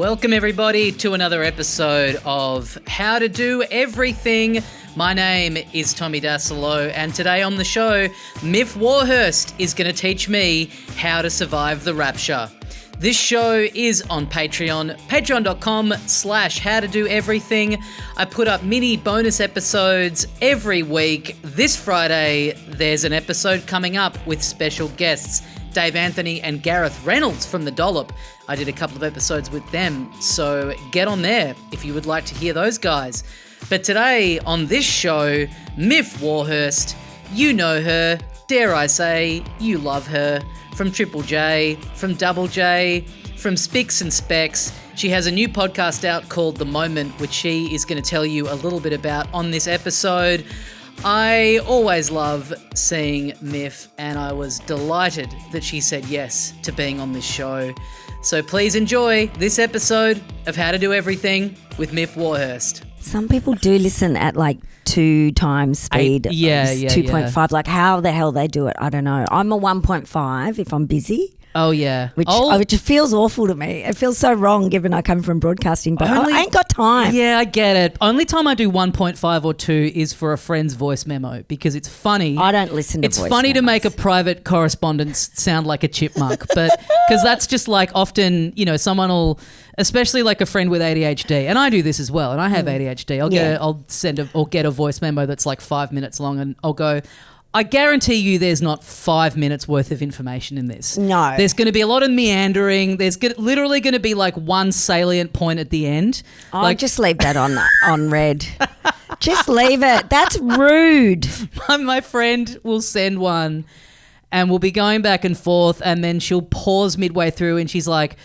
Welcome everybody to another episode of How to Do Everything. My name is Tommy Dasilo, and today on the show, MYF WARHURST is going to teach me how to survive the Rapture. This show is on Patreon, patreon.com/howtodoeverything. I put up mini bonus episodes every week. This Friday, there's an episode coming up with special guests, Dave Anthony and Gareth Reynolds from The Dollop. I did a couple of episodes with them, so get on there if you would like to hear those guys. But today on this show, MYF WARHURST, you know her, dare I say, you love her. From Triple J, from Double J, from Spicks and Specks. She has a new podcast out called The Moment, which she is going to tell you a little bit about on this episode. I always love seeing MYF, and I was delighted that she said yes to being on this show. So please enjoy this episode of How to Do Everything with MYF WARHURST. Some people do listen at like 2 times speed. 2.5. Yeah. Like how the hell they do it, I don't know. I'm a 1.5 if I'm busy. Oh, yeah. Which feels awful to me. It feels so wrong given I come from broadcasting, but I ain't got time. Yeah, I get it. Only time I do 1.5 or 2 is for a friend's voice memo because it's funny. I don't listen to voice memos. It's funny to make a private correspondence sound like a chipmunk, but because that's just like often, you know, someone will, especially like a friend with ADHD, and I do this as well, and I have ADHD. I'll get a voice memo that's like 5 minutes long, and I'll go, I guarantee you there's not 5 minutes worth of information in this. No. There's going to be a lot of meandering. There's literally going to be like one salient point at the end. Just leave that on red. Just leave it. That's rude. My friend will send one and we'll be going back and forth, and then she'll pause midway through and she's like,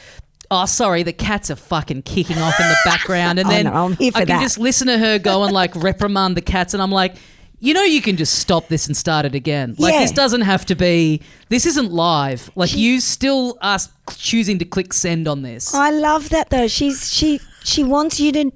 oh, sorry, the cats are fucking kicking off in the background. And then I'm here for I can just listen to her go and like reprimand the cats, and I'm like, you know, you can just stop this and start it again. Like, this doesn't have to be, this isn't live. Like, you still are choosing to click send on this. I love that though. She wants you to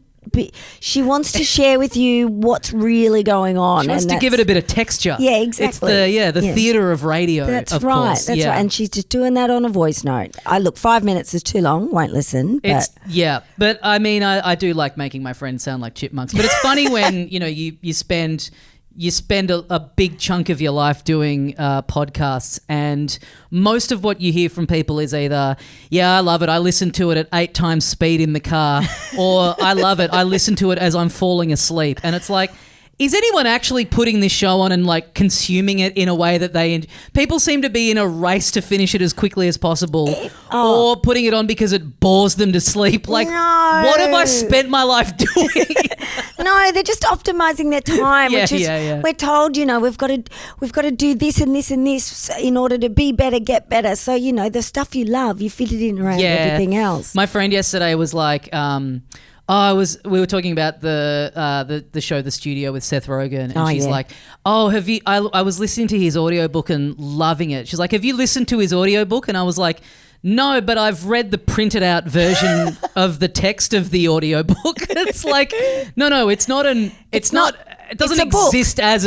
she wants to share with you what's really going on. She wants to give it a bit of texture. Yeah, exactly. It's the theatre of radio, That's of right. course. That's right. And she's just doing that on a voice note. Look, 5 minutes is too long. Won't listen. But I mean, I do like making my friends sound like chipmunks. But it's funny when, you know, you spend a big chunk of your life doing podcasts, and most of what you hear from people is either, yeah, I love it, I listen to it at 8 times speed in the car, or I love it, I listen to it as I'm falling asleep. And it's like, is anyone actually putting this show on and like consuming it in a way that people seem to be in a race to finish it as quickly as possible, or putting it on because it bores them to sleep? Like, what have I spent my life doing? No, they're just optimizing their time. We're told, you know, we've got to do this and this and this in order to be better, get better. So, you know, the stuff you love, you fit it in around everything else. My friend yesterday was like, we were talking about the show The Studio with Seth Rogen, and she's like, oh, have you, I was listening to his audiobook and loving it. She's like, have you listened to his audiobook? And I was like, no, but I've read the printed out version of the text of the audiobook. It's like, no, it doesn't exist as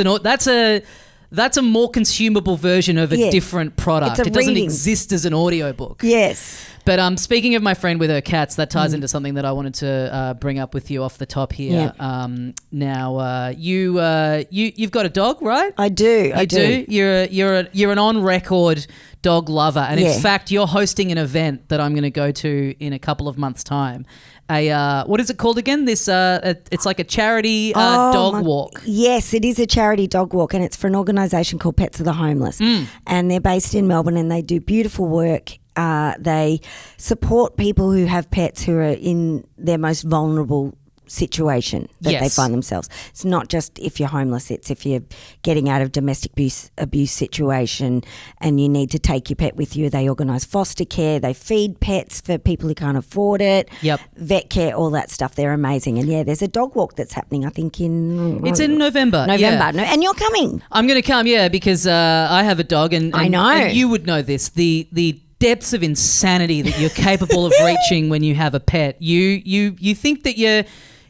that's a more consumable version of a different product. It doesn't exist as an audiobook. Yes. But speaking of my friend with her cats, that ties into something that I wanted to bring up with you off the top here. Yeah. Now, you've got a dog, right? I do. I do. You're an on record dog lover, and in fact, you're hosting an event that I'm going to go to in a couple of months' time. What is it called again? This it's like a charity dog walk. Yes, it is a charity dog walk, and it's for an organisation called Pets of the Homeless, and they're based in Melbourne, and they do beautiful work. They support people who have pets who are in their most vulnerable situation that they find themselves. It's not just if you're homeless, it's if you're getting out of domestic abuse situation and you need to take your pet with you. They organise foster care, they feed pets for people who can't afford it, vet care, all that stuff. They're amazing. And there's a dog walk that's happening, I think it's in November. No, and you're coming. I'm going to come, because I have a dog, and I know. And you would know this, the depths of insanity that you're capable of reaching when you have a pet. You think that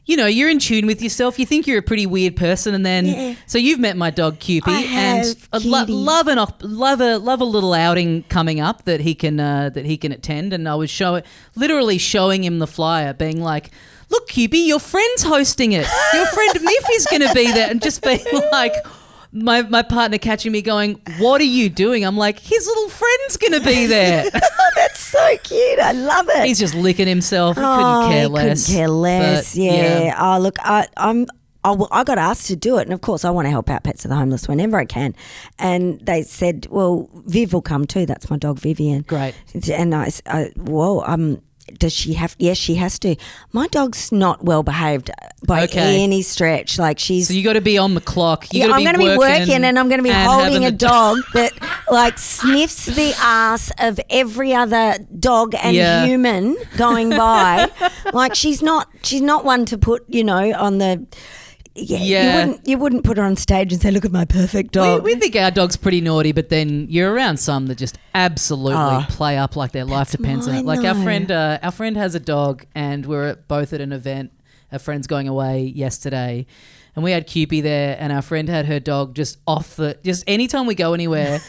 you're in tune with yourself. You think you're a pretty weird person, and then so you've met my dog Cupid, and love a little outing coming up that he can attend. And I was literally showing him the flyer, being like, "Look, Cupid, your friend's hosting it. Your friend Miff is going to be there," and just being like. My partner catching me going, "What are you doing?" I'm like, "His little friend's going to be there." Oh, that's so cute. I love it. He's just licking himself. He couldn't care less. Couldn't care less. But, yeah. Oh, look, I got asked to do it, and of course I want to help out Pets of the Homeless whenever I can. And they said, "Well, Viv will come too." That's my dog, Vivian. Great. And does she have? Yes, she has to. My dog's not well behaved by any stretch. Like she's. So you got to be on the clock. I'm going to be working, and I'm going to be holding a dog that like sniffs the ass of every other dog and human going by. Like she's not one to put on the. You wouldn't put her on stage and say, "Look at my perfect dog." We think our dog's pretty naughty, but then you're around some that just absolutely play up like their life depends on it. Like our friend has a dog, and we're both at an event. A friend's going away yesterday, and we had Cupid there, and our friend had her dog just anytime we go anywhere,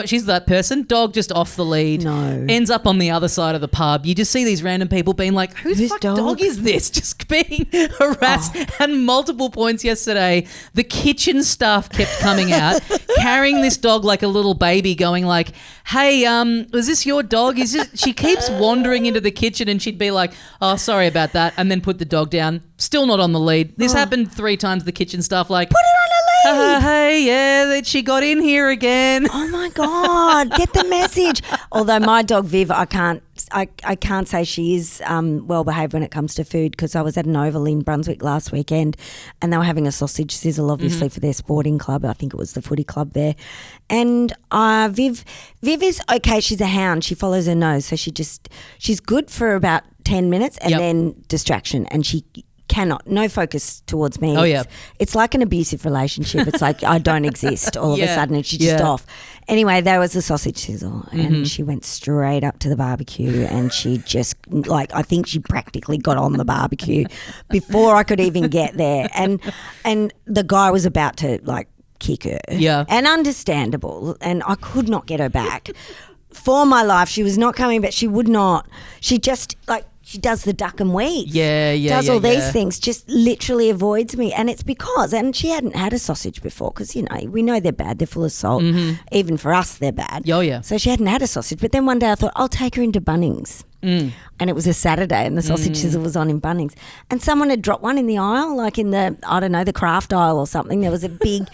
she's that person, dog just off the lead, ends up on the other side of the pub. You just see these random people being like, whose dog is this? Just being harassed. And multiple points yesterday, the kitchen staff kept coming out, carrying this dog like a little baby, going like, "Hey, was this your dog? She keeps wandering into the kitchen," and she'd be like, "Oh, sorry about that," and then put the dog down. Still not on the lead. This happened 3 times. The kitchen staff like, put it on a lead. Hey, that she got in here again. Oh my God, get the message. Although my dog Viv, I can't say she is well behaved when it comes to food, because I was at an oval in Brunswick last weekend, and they were having a sausage sizzle, obviously for their sporting club. I think it was the footy club there. And Viv is okay. She's a hound. She follows her nose, so she's good for about 10 minutes, and then distraction, and she no focus towards me. It's like an abusive relationship. It's like I don't exist all of a sudden, and she's just off. Anyway, there was a sausage sizzle, and she went straight up to the barbecue, and she just I think she practically got on the barbecue before I could even get there, and the guy was about to kick her. Yeah, and understandable, and I could not get her back. For my life, she was not coming, but she would not. She just she does the duck and weave. Does all these things, just literally avoids me. And it's because, and she hadn't had a sausage before, because, we know they're bad. They're full of salt. Even for us, they're bad. So she hadn't had a sausage. But then one day I thought, I'll take her into Bunnings. And it was a Saturday, and the sausage sizzle was on in Bunnings. And someone had dropped one in the aisle, like in the, I don't know, the craft aisle or something. There was a big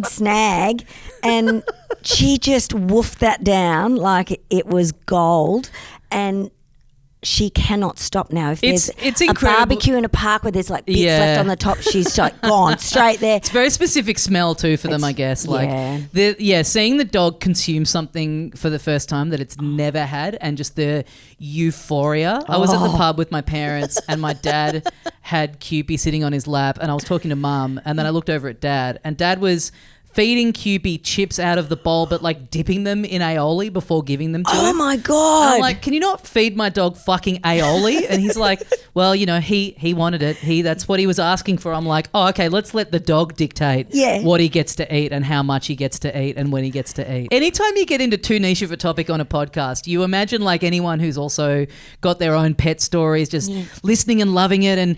snag. And she just woofed that down like it was gold. And she cannot stop now. If there's a barbecue in a park where there's bits left on the top, she's gone straight there. It's a very specific smell too for them, I guess. Seeing the dog consume something for the first time that it's never had, and just the euphoria. I was at the pub with my parents, and my dad had Cupid sitting on his lap, and I was talking to Mum, and then I looked over at Dad, and Dad was feeding Cupid chips out of the bowl, but dipping them in aioli before giving them to him. Oh my God. And I'm like, can you not feed my dog fucking aioli? And he's like, well, he wanted it. That's what he was asking for. I'm like, oh, okay, let's let the dog dictate what he gets to eat and how much he gets to eat and when he gets to eat. Anytime you get into too niche of a topic on a podcast, you imagine anyone who's also got their own pet stories, just listening and loving it, and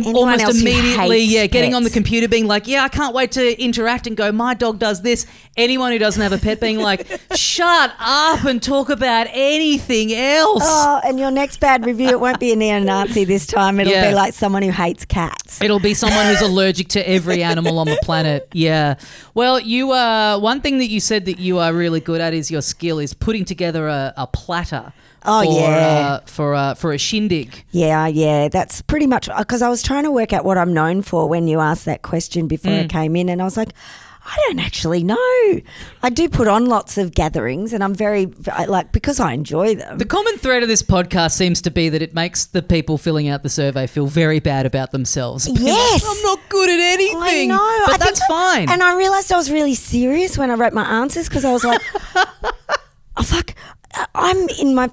almost immediately getting on the computer being like, I can't wait to interact and go, my dog does this. Anyone who doesn't have a pet being like, shut up and talk about anything else. Oh, and your next bad review, it won't be a neo-Nazi this time. It'll be like someone who hates cats. It'll be someone who's allergic to every animal on the planet. Yeah. Well, you one thing that you said that you are really good at is your skill is putting together a platter. For a shindig. Yeah. That's pretty much, because I was trying to work out what I'm known for when you asked that question before I came in, and I was like, I don't actually know. I do put on lots of gatherings, and I'm very, because I enjoy them. The common thread of this podcast seems to be that it makes the people filling out the survey feel very bad about themselves. Yes. I'm not good at anything. I know. But that's fine. And I realised I was really serious when I wrote my answers, because I was like, oh, fuck. I'm in my,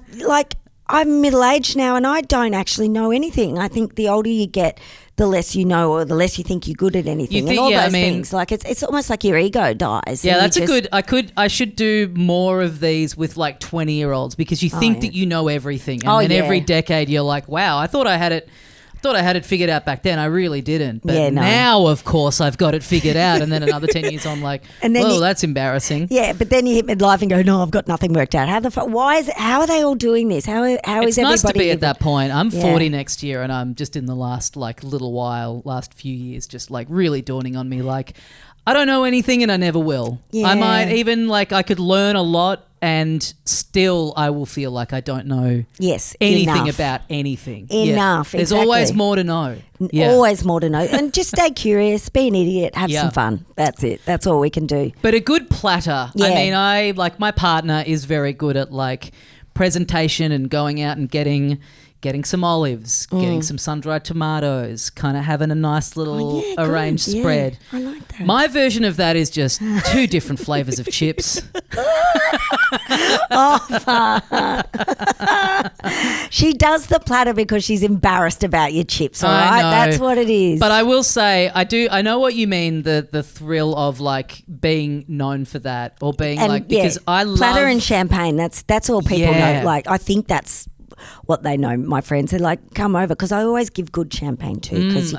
I'm middle-aged now and I don't actually know anything. I think the older you get, the less you know or the less you think you're good at anything. And all those things. Like it's almost like your ego dies. Yeah, that's a good – I should do more of these with like 20-year-olds because you think that you know everything. And then every decade you're like, wow, I thought I had it figured out back then. I really didn't. But now, of course, I've got it figured out. And then another 10 years I'm like, that's embarrassing. Yeah, but then you hit midlife and go, no, I've got nothing worked out. How the fuck? Why is it? How are they all doing this? How is everybody? It's nice to be at that point. I'm 40 next year and I'm just in the last last few years just like really dawning on me like I don't know anything and I never will. Yeah. I might even like I could learn a lot and still I will feel like I don't know anything about anything. Enough. There's always more to know. Always more to know. And just stay curious, be an idiot, have some fun. That's it. That's all we can do. But a good platter. Yeah. I mean, I like my partner is very good at like presentation and going out and getting some olives, getting some sun-dried tomatoes, kind of having a nice little arranged spread. I like that. My version of that is just 2 different flavours of chips. She does the platter because she's embarrassed about your chips, all right? That's what it is. But I will say, I know what you mean, the thrill of like being known for that or being because I love platter and champagne. That's all people know. Like I think that's what they know. My friends are like, come over because I always give good champagne too because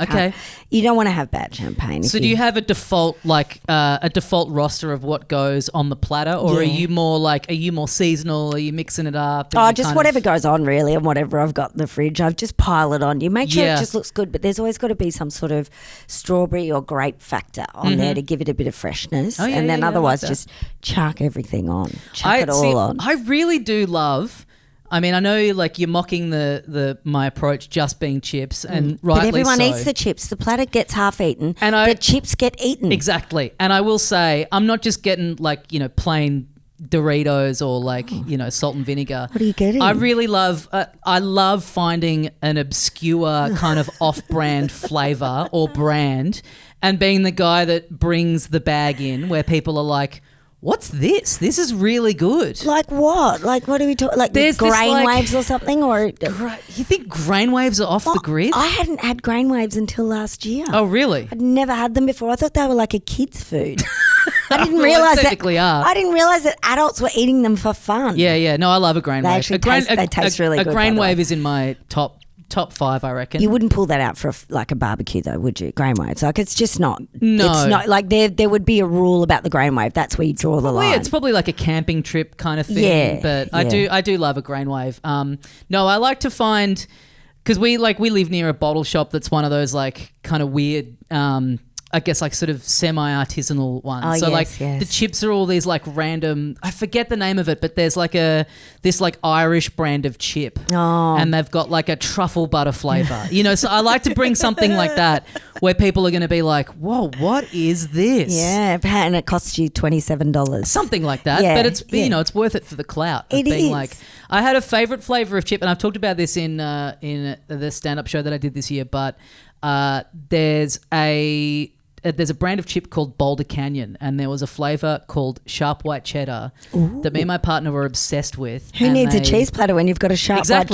you don't want to have bad champagne. So do you have a default roster of what goes on the platter or are you more seasonal? Are you mixing it up? Just whatever goes on really and whatever I've got in the fridge. I've just pile it on. You make sure it just looks good, but there's always got to be some sort of strawberry or grape factor on there to give it a bit of freshness. And then otherwise just chuck everything on. Chuck it all on. I really do love... I mean, I know like you're mocking my approach just being chips and rightly so. But everyone eats the chips. The platter gets half eaten and the chips get eaten. Exactly. And I will say I'm not just getting like, plain Doritos or like, salt and vinegar. What are you getting? I really love I love finding an obscure kind of off-brand flavour or brand and being the guy that brings the bag in where people are like, what's this? This is really good. Like what? Like what are we talking? Like there's grain waves or something? Or you think grain waves are off the grid? I hadn't had grain waves until last year. Oh, really? I'd never had them before. I thought they were like a kid's food. I didn't realize I didn't realize that adults were eating them for fun. Yeah. No, I love a grain wave. They taste really good. A grain wave is in my top 5, I reckon. You wouldn't pull that out for a barbecue though, would you? Grain waves. Like it's just not. No. It's not like there would be a rule about the grain wave. That's where you draw the line. It's probably like a camping trip kind of thing. Yeah. But I do love a grain wave. No, I like to find because we live near a bottle shop that's one of those like kind of weird I guess like sort of semi-artisanal ones. Oh, so yes. The chips are all these like random, I forget the name of it, but there's like this like Irish brand of chip and they've got like a truffle butter flavour. So I like to bring something like that where people are going to be like, whoa, what is this? Yeah, and it costs you $27. Something like that. Yeah, but it's it's worth it for the clout. It is. Like, I had a favourite flavour of chip and I've talked about this in the stand-up show that I did this year, but there's a brand of chip called Boulder Canyon and there was a flavour called sharp white cheddar that me and my partner were obsessed with. Who needs a cheese platter when you've got a sharp white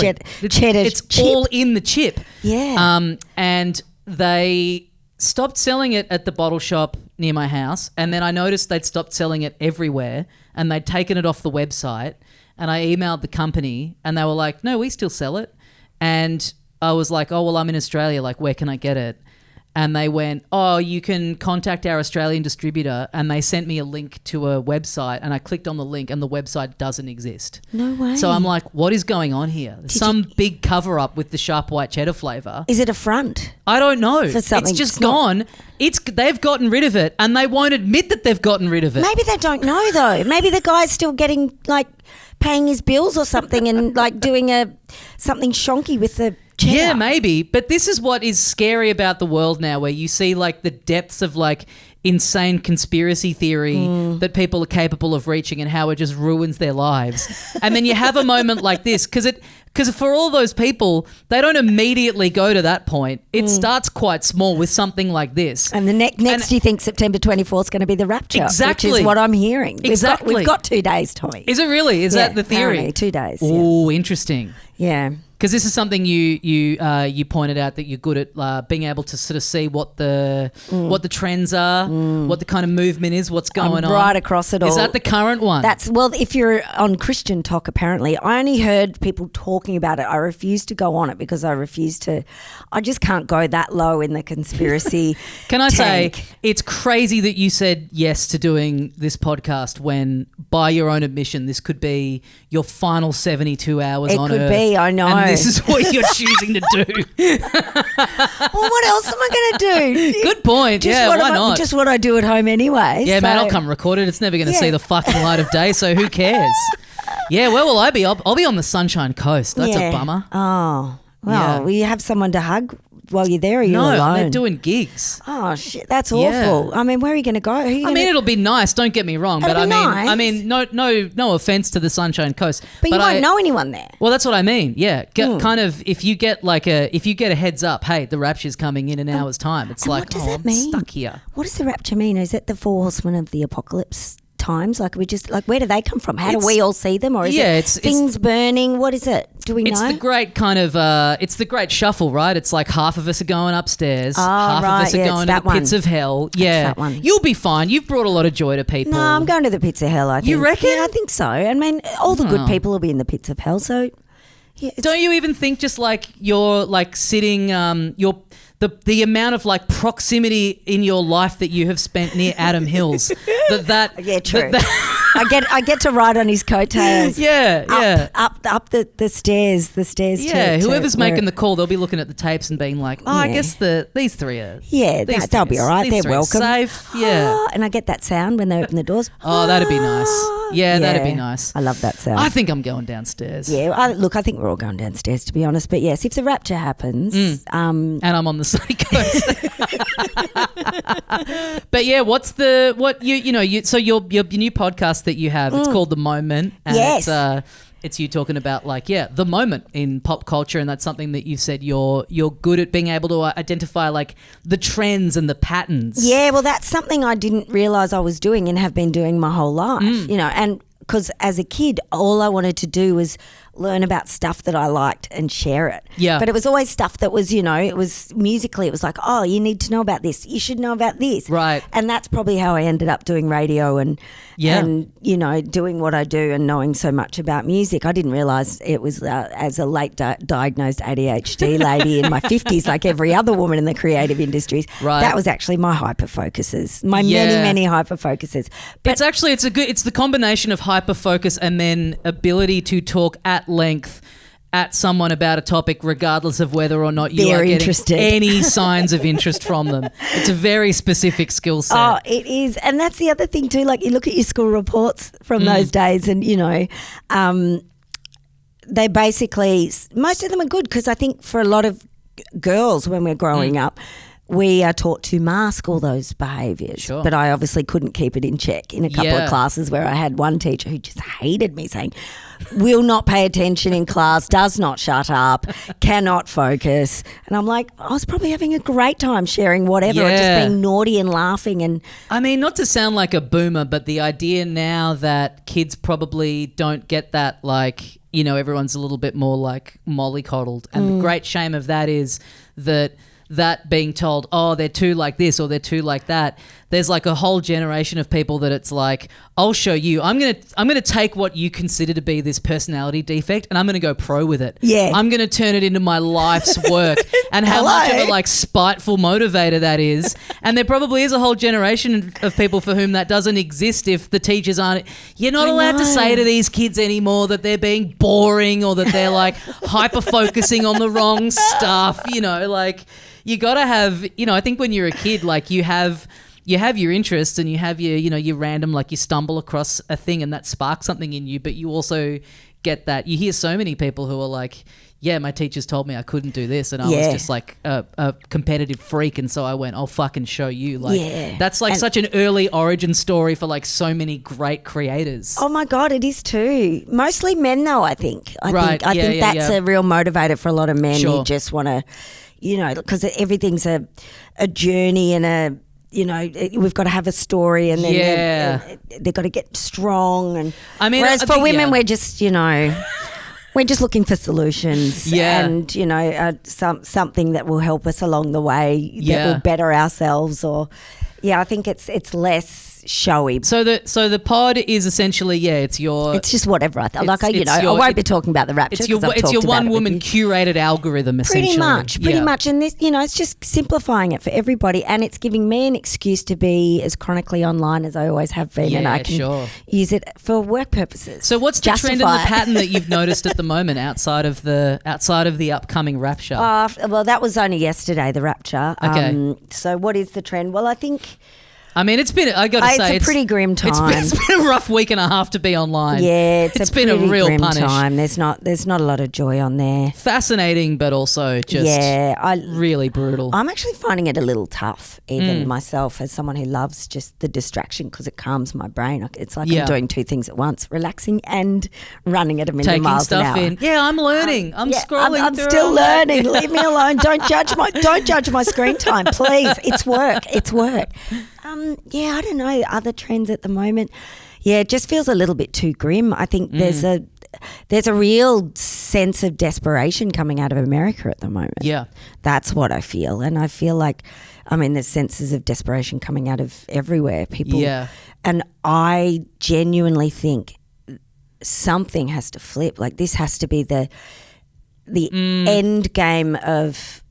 cheddar It's chip? all in the chip. Yeah. And they stopped selling it at the bottle shop near my house and then I noticed they'd stopped selling it everywhere and they'd taken it off the website and I emailed the company and they were like, no, we still sell it. And I was like, oh, well, I'm in Australia. Like, where can I get it? And they went, oh, you can contact our Australian distributor. And they sent me a link to a website and I clicked on the link and the website doesn't exist. No way. So I'm like, what is going on here? Some big cover up with the sharp white cheddar flavour. Is it a front? I don't know. For something it's just gone. They've gotten rid of it and they won't admit that they've gotten rid of it. Maybe they don't know though. Maybe the guy's still getting like paying his bills or something and like doing something shonky with the cheddar. Yeah, maybe. But this is what is scary about the world now where you see like the depths of like insane conspiracy theory that people are capable of reaching and how it just ruins their lives. And then you have a moment like this because for all those people, they don't immediately go to that point. It starts quite small with something like this. And the next you think September 24th is going to be the Rapture. Exactly. Which is what I'm hearing. Exactly. We've got 2 days, Tommy. Is it really? Is that the theory? Apparently, 2 days. Oh, interesting. Yeah. Because this is something you pointed out that you're good at being able to sort of see what the trends are, what the kind of movement is, what's going on. Right across it all. Is that the current one? Well, if you're on Christian Talk, apparently. I only heard people talking about it. I refuse to go on it because I just can't go that low in the conspiracy Can I tank. say, it's crazy that you said yes to doing this podcast when, by your own admission, this could be your final 72 hours on Earth. It could be, I know. And this is what you're choosing to do. Well, what else am I going to do? Good point. Why not? Just what I do at home anyway. Yeah, man, I'll come record it. It's never going to see the fucking light of day, so who cares? Yeah, where will I be? I'll be on the Sunshine Coast. That's a bummer. Oh, well, will you have someone to hug while you're there, or are you alone? No, they're doing gigs. Oh, shit, that's awful. I mean, where are you going to go? It'll be nice, don't get me wrong, but nice. no offense to the Sunshine Coast. But you won't know anyone there. Well, that's what I mean, yeah. Kind of, if you get a heads up, hey, the Rapture's coming in an hour's time, it's like, what does that mean? I'm stuck here. What does the Rapture mean? Is it the 4 horsemen of the apocalypse times? Like, where do they come from? How do we all see them? Or is it things burning? What is it? Do we know? It's the great kind of, it's the great shuffle, right? It's like half of us are going upstairs, half of us are going to the pits of hell. Yeah. That one. You'll be fine. You've brought a lot of joy to people. No, I'm going to the pits of hell, I think. You reckon? Yeah, I think so. I mean, all the good people will be in the pits of hell, so... Yeah, don't you even think just like you're like sitting, the amount of like proximity in your life that you have spent near Adam Hills, yeah, true. I get to ride on his coattails. Up the stairs. Yeah, whoever's making the call, they'll be looking at the tapes and being like, I guess these 3 are. Yeah, they'll be all right. They're welcome. Safe. Yeah. And I get that sound when they open the doors. Oh, that'd be nice. Yeah, that'd be nice. I love that sound. I think I'm going downstairs. Yeah, I think we're all going downstairs, to be honest. But yes, if the Rapture happens, and I'm on the sunny coast. But yeah, so your new podcast that you have, it's called The Moment, and it's you talking about the moment in pop culture, and that's something that you've said you're good at being able to identify like the trends and the patterns. Yeah, well, that's something I didn't realise I was doing and have been doing my whole life, and because as a kid, all I wanted to do was learn about stuff that I liked and share it. Yeah. But it was always stuff that was, it was musically, it was like, oh, you need to know about this. You should know about this. Right. And that's probably how I ended up doing radio and doing what I do and knowing so much about music. I didn't realise it was as a late diagnosed ADHD lady in my 50s, like every other woman in the creative industries. Right. That was actually my hyper-focuses, many, many hyper-focuses. But it's the combination of hyper-focus and then ability to talk at length at someone about a topic regardless of whether or not you are getting any signs of interest from them. It's a very specific skill set. Oh, it is. And that's the other thing too, like you look at your school reports from those days and, they basically, most of them are good because I think for a lot of girls when we're growing up, we are taught to mask all those behaviours. Sure. But I obviously couldn't keep it in check in a couple of classes where I had one teacher who just hated me saying, will not pay attention in class, does not shut up, cannot focus. And I'm like, I was probably having a great time sharing whatever or just being naughty and laughing. And I mean, not to sound like a boomer, but the idea now that kids probably don't get that everyone's a little bit more like mollycoddled. And the great shame of that is that being told, oh, they're too like this or they're too like that. There's like a whole generation of people that it's like, I'll show you. I'm gonna take what you consider to be this personality defect and I'm gonna go pro with it. Yeah. I'm gonna turn it into my life's work and how much of a spiteful motivator that is. And there probably is a whole generation of people for whom that doesn't exist if the teachers aren't. You're not allowed to say to these kids anymore that they're being boring or that they're hyper focusing on the wrong stuff. You got to have, I think when you're a kid, you have your interests and you have your random, you stumble across a thing and that sparks something in you, but you also get that. You hear so many people who are like, yeah, my teachers told me I couldn't do this, and I was just like a competitive freak, and so I went, I'll fucking show you. Like, that's like such an early origin story for like so many great creators. Oh my God, it is too. Mostly men though, I think. I think that's a real motivator for a lot of men who just want to, you know, because everything's a journey and we've got to have a story, and then they've got to get strong. And I mean, whereas for women, we're just, you know, we're just looking for solutions and, you know, something that will help us along the way that will better ourselves. Or, I think it's less showy. So the pod is essentially, it's just whatever I thought. Like, I won't be talking about the Rapture. It's your one woman curated algorithm, essentially. Pretty much. And this, you know, it's just simplifying it for everybody, and it's giving me an excuse to be as chronically online as I always have been, and I can use it for work purposes. So what's the trend and the pattern that you've noticed at the moment outside of the upcoming Rapture? Well, that was only yesterday, the Rapture. Okay. So what is the trend? Well, I think. I mean, it's been, I got to say, it's a pretty grim time. It's been a rough week and a half to be online. Yeah, it's been a real grim punish. Time. There's not a lot of joy on there. Fascinating, but also just really brutal. I'm actually finding it a little tough, even myself, as someone who loves just the distraction, because it calms my brain. It's like I'm doing two things at once, relaxing and running at a million miles an hour. Taking stuff in. Yeah, I'm learning. I'm scrolling I'm through. I'm still learning. Leave me alone. Don't judge my screen time, please. It's work. I don't know, other trends at the moment. Yeah, it just feels a little bit too grim. I think there's a real sense of desperation coming out of America at the moment. Yeah. That's what I feel. And I feel like, there's senses of desperation coming out of everywhere. People. Yeah. And I genuinely think something has to flip. Like, this has to be the end game of,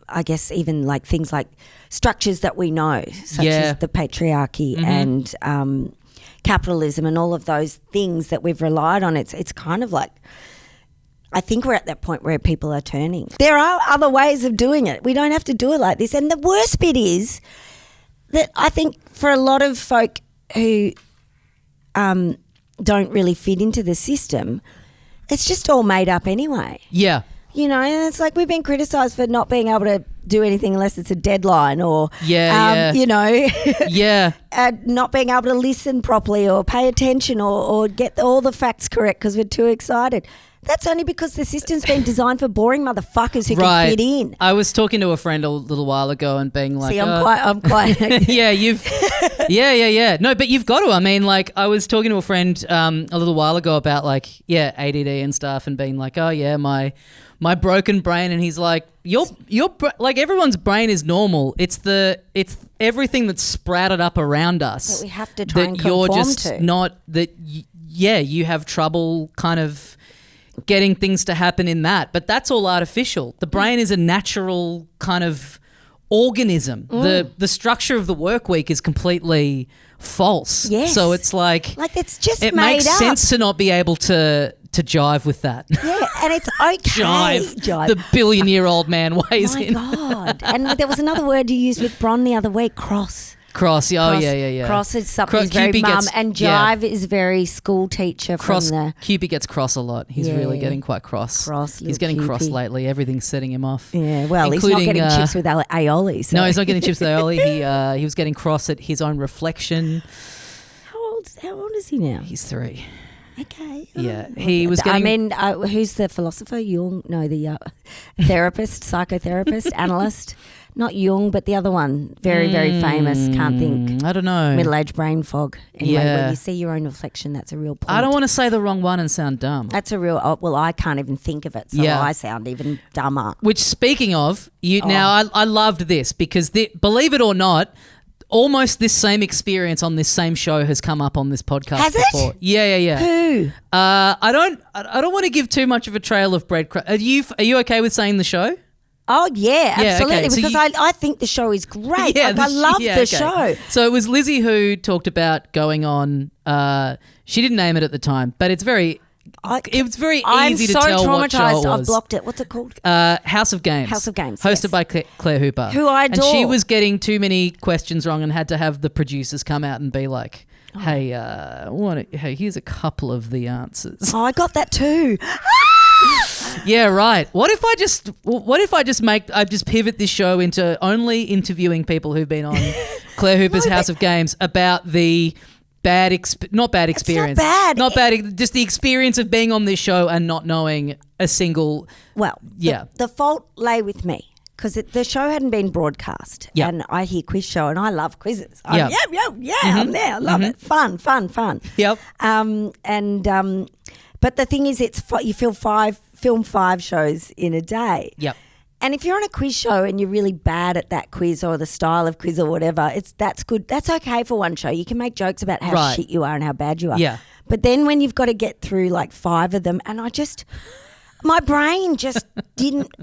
I guess, even like things like structures that we know, such as the patriarchy and capitalism and all of those things that we've relied on. It's kind of like, I think we're at that point where people are turning. There are other ways of doing it. We don't have to do it like this. And the worst bit is that I think for a lot of folk who don't really fit into the system, it's just all made up anyway. Yeah. You know, and it's like we've been criticised for not being able to do anything unless it's a deadline, or, you know, not being able to listen properly or pay attention or get all the facts correct because we're too excited. That's only because the system's been designed for boring motherfuckers who can fit in. I was talking to a friend a little while ago and being like, see, I'm quite. No, but you've got to. I mean, like, I was talking to a friend a little while ago about like, ADD and stuff, and being like, my broken brain, and he's like, your like, everyone's brain is normal. It's everything that's sprouted up around us that we have to try and conform to. You're just not that. You have trouble kind of getting things to happen in that, but that's all artificial. The brain is a natural kind of organism. The structure of the work week is completely false. Yes. So it's like it's just it made makes up. sense to not be able to jive with that. Yeah, and it's okay. Jive. The billion-year-old man weighs in. My God. And there was another word you used with Bron the other week, cross. Cross, yeah. Cross is something very mum, and jive is very school teacher from the... Cupid gets cross a lot. He's really getting quite cross. He's getting cross lately. Everything's setting him off. Yeah, well, he's not getting chips with aioli. So. No, he's not getting chips with aioli. He was getting cross at his own reflection. How old is he now? He's 3. Okay. Yeah, he was getting... who's the philosopher? Jung? No, the therapist, psychotherapist, analyst. Not Jung, but the other one. Very, very famous. Can't think. I don't know. Middle-aged brain fog. Anyway, when you see your own reflection, that's a real point. I don't want to say the wrong one and sound dumb. That's a real... well, I can't even think of it, so I sound even dumber. Which, speaking of, now I loved this because, believe it or not, almost this same experience on this same show has come up on this podcast before. Yeah. Who? I don't want to give too much of a trail of breadcrumbs. Are you okay with saying the show? Oh, yeah, absolutely, okay. So because I think the show is great. I love the show. So it was Lizzie who talked about going on, she didn't name it at the time, but it's very... it was very easy to tell what show it was. I've blocked it. What's it called? House of Games. Hosted by Claire Hooper. Who I adore. And she was getting too many questions wrong and had to have the producers come out and be like... hey, here's a couple of the answers. Oh, I got that too. Yeah, right. What if I just pivot this show into only interviewing people who've been on Claire Hooper's House of Games about the not bad experience. Not bad. Just the experience of being on this show and not knowing a single. Well, yeah. The fault lay with me because the show hadn't been broadcast. Yep. And I hear quiz show and I love quizzes. Yep. I'm there. I love it. Fun. Yep. But the thing is, you film 5 shows in a day. Yep. And if you're on a quiz show and you're really bad at that quiz or the style of quiz or whatever, that's good. That's okay for one show. You can make jokes about how shit you are and how bad you are. Yeah. But then when you've got to get through like 5 of them, and my brain just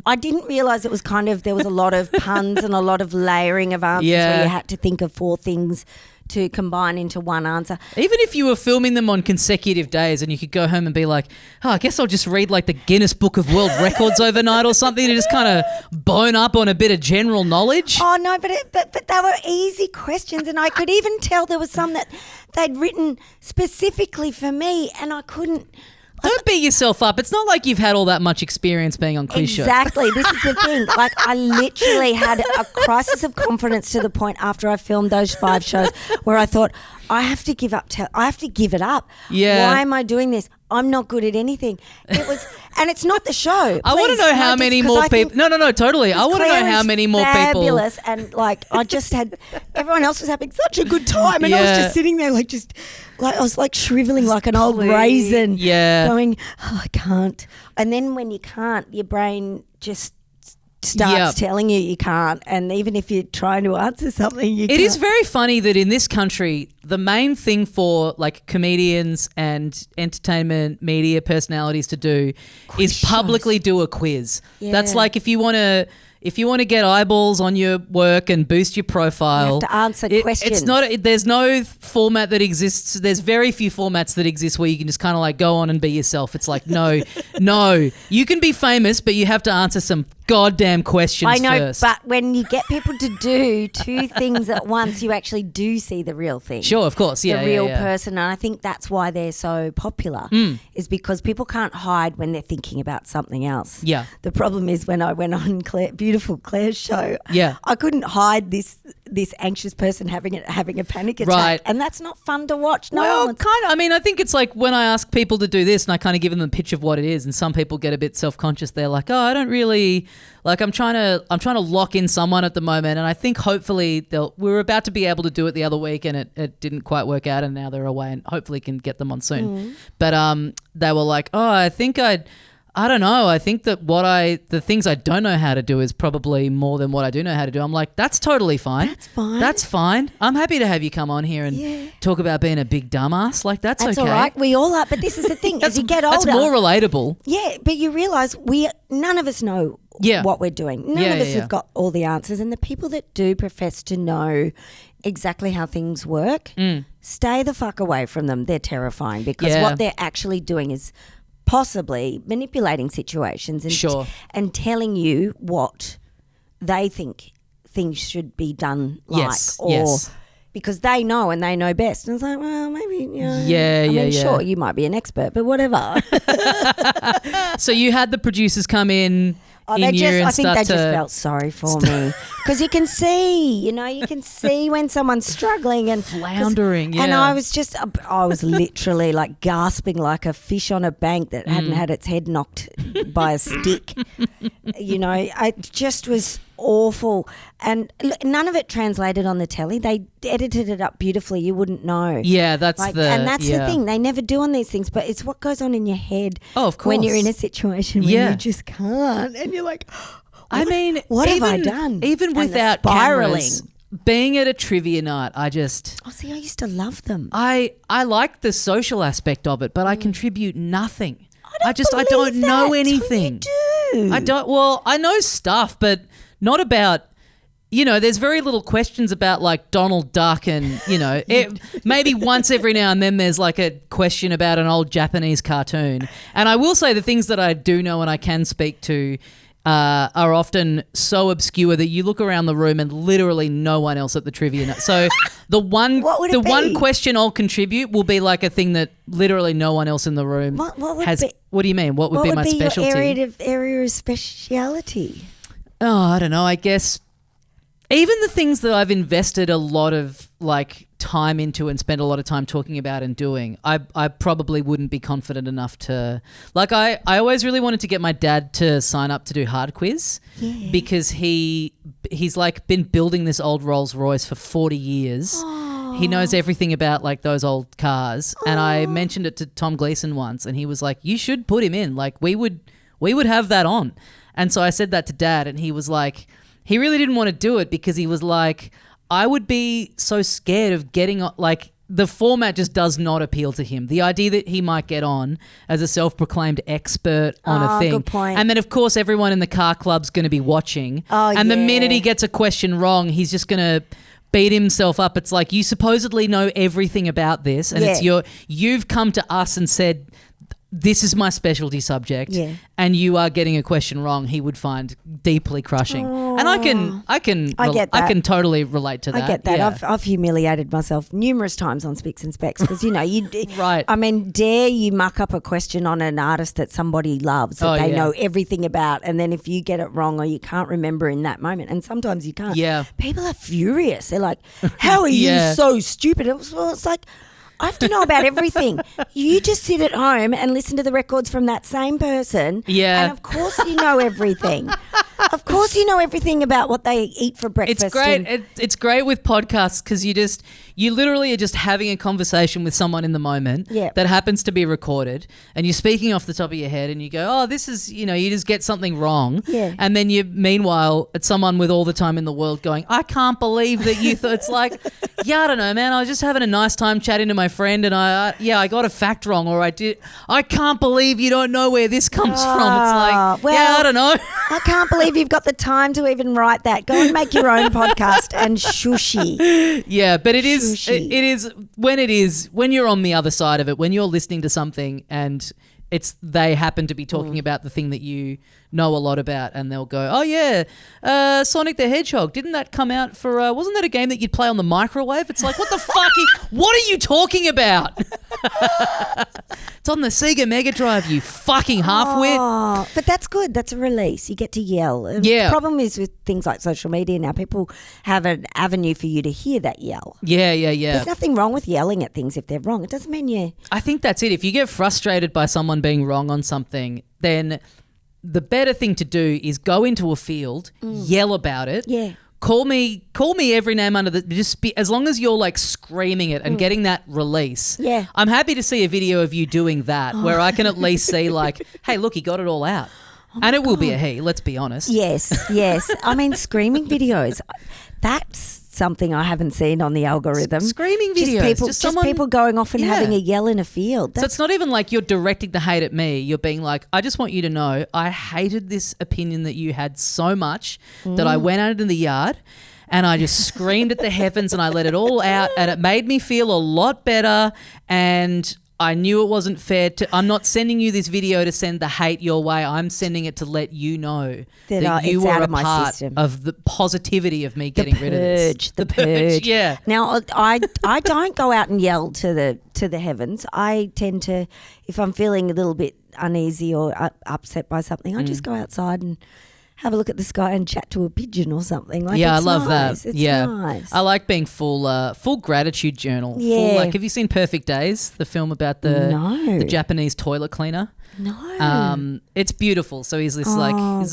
I didn't realise it was there was a lot of puns and a lot of layering of answers where you had to think of 4 things to combine into one answer. Even if you were filming them on consecutive days and you could go home and be like, oh, I guess I'll just read like the Guinness Book of World Records overnight or something to just kind of bone up on a bit of general knowledge. Oh, no, but they were easy questions, and I could even tell there was some that they'd written specifically for me and I couldn't. Don't beat yourself up. It's not like you've had all that much experience being on quiz shows. Exactly. This is the thing. Like, I literally had a crisis of confidence to the point after I filmed those 5 shows where I thought, I have to give it up. Yeah. Why am I doing this? I'm not good at anything. And it's not the show. I want to know how many more people. No, totally. I want to know how many more people. Fabulous, and like I just had. Everyone else was having such a good time, and I was just sitting there, I was like shriveling like an old raisin. Yeah. Going, oh, I can't. And then when you can't, your brain just starts telling you can't, and even if you're trying to answer something, you can't. It is very funny that in this country, the main thing for like comedians and entertainment media personalities to do is publicly do a quiz. Yeah. That's like if you want to get eyeballs on your work and boost your profile, you have to answer questions. It's not. There's no format that exists. There's very few formats that exist where you can just kind of like go on and be yourself. It's like no. You can be famous, but you have to answer some goddamn questions I know, first. but when you get people to do 2 things at once, you actually do see the real thing. Sure, of course, yeah, the real person, and I think that's why they're so popular. Is because people can't hide when they're thinking about something else. Yeah. The problem is when I went on beautiful Claire's show, yeah, I couldn't hide this anxious person having a panic attack, right? And that's not fun to watch. Kind of. I mean, I think it's like when I ask people to do this, and I kind of give them the pitch of what it is, and some people get a bit self-conscious. They're like, "Oh, I don't really like. I'm trying to lock in someone at the moment, and I think hopefully we were about to be able to do it the other week, and it didn't quite work out, and now they're away, and hopefully can get them on soon." But they were like, "Oh, I don't know. I think that the things I don't know how to do is probably more than what I do know how to do." I'm like, that's totally fine. That's fine. I'm happy to have you come on here and talk about being a big dumbass. Like, that's okay. That's all right. We all are. But this is the thing. As you get older. That's more relatable. Yeah, but you realise none of us know what we're doing. None of us have got all the answers. And the people that do profess to know exactly how things work, stay the fuck away from them. They're terrifying because what they're actually doing is possibly manipulating situations and telling you what they think things should be done like, because they know and they know best. And it's like, well, maybe, sure, you might be an expert, but whatever. So you had the producers come in. I think they just felt sorry for me because you can see when someone's struggling and floundering. Yeah. And I was literally like gasping like a fish on a bank that hadn't had its head knocked by a stick. I just was awful, and none of it translated on the telly. They edited it up beautifully. You wouldn't know. Yeah, that's the thing. They never do on these things, but it's what goes on in your head. Oh, of course. When you're in a situation where you just can't, and you're like, what have I done? Even without cameras, being at a trivia night, I used to love them. I like the social aspect of it, but I contribute nothing. I don't know anything. You do. I don't. Well, I know stuff, but not about. There's very little questions about like Donald Duck and, maybe once every now and then there's like a question about an old Japanese cartoon. And I will say the things that I do know and I can speak to are often so obscure that you look around the room and literally no one else at the trivia knows. So the one one question I'll contribute will be like a thing that literally no one else in the room has. What do you mean? What would be my specialty? Your area of speciality? Oh, I don't know. I guess even the things that I've invested a lot of like time into and spent a lot of time talking about and doing, I probably wouldn't be confident enough to like. I always really wanted to get my dad to sign up to do hard quiz because he's like been building this old Rolls Royce for 40 years. He knows everything about like those old cars. And I mentioned it to Tom Gleason once and he was like, you should put him in. Like we would have that on. And so I said that to Dad and he was like, he really didn't want to do it because he was like, I would be so scared of getting like the format just does not appeal to him. The idea that he might get on as a self-proclaimed expert on a thing. Good point. And then of course everyone in the car club's going to be watching. And the minute he gets a question wrong, he's just going to beat himself up. It's like you supposedly know everything about this and it's you've come to us and said this is my specialty subject and you are getting a question wrong, he would find deeply crushing. And I get that. I can totally relate to that. I get that. Yeah. I've humiliated myself numerous times on Spicks and Specks because, you know, right. I mean, dare you muck up a question on an artist that somebody loves that they know everything about, and then if you get it wrong or you can't remember in that moment, and sometimes you can't. Yeah. People are furious. They're like, how are you so stupid? It's like, I have to know about everything. You just sit at home and listen to the records from that same person. Yeah. And of course you know everything. Of course you know everything about what they eat for breakfast. It's great. It's great with podcasts because you literally are just having a conversation with someone in the moment that happens to be recorded and you're speaking off the top of your head and you go, oh, this is, you know, you just get something wrong. Yeah. And then meanwhile, it's someone with all the time in the world going, I can't believe that you thought. It's like, I don't know, man. I was just having a nice time chatting to my friend and I got a fact wrong or I can't believe you don't know where this comes from. It's like, I don't know. I can't believe you've got the time to even write that. Go and make your own podcast and shushy. Yeah, but it is when you're on the other side of it, when you're listening to something and they happen to be talking about the thing that you know a lot about and they'll go, oh yeah, Sonic the Hedgehog, didn't that come out for, wasn't that a game that you'd play on the microwave? It's like, what the fuck, what are you talking about? It's on the Sega Mega Drive, you fucking half-wit. Oh, but that's good, that's a release, you get to yell. The problem is with things like social media now, people have an avenue for you to hear that yell. Yeah. There's nothing wrong with yelling at things if they're wrong. It doesn't mean I think that's it. If you get frustrated by someone being wrong on something, then the better thing to do is go into a field, yell about it. Yeah. Call me every name under the as long as you're like screaming it and getting that release. Yeah. I'm happy to see a video of you doing that where I can at least see like, hey, look, he got it all out. And it will be a he, let's be honest. Yes. I mean, screaming videos, that's something I haven't seen on the algorithm. Screaming videos. Just people going off and having a yell in a field. So it's not even like you're directing the hate at me. You're being like, I just want you to know I hated this opinion that you had so much that I went out in the yard and I just screamed at the heavens and I let it all out and it made me feel a lot better and I knew it wasn't fair I'm not sending you this video to send the hate your way. I'm sending it to let you know that you were a part of the positivity of me getting rid of this. The purge. Yeah. Now, I don't go out and yell to the heavens. I tend to, if I'm feeling a little bit uneasy or upset by something, I just go outside and have a look at the sky and chat to a pigeon or something. Like, I love that. It's nice. I like being full gratitude journal. Yeah. Have you seen Perfect Days, the film about the Japanese toilet cleaner? No. It's beautiful. So he's this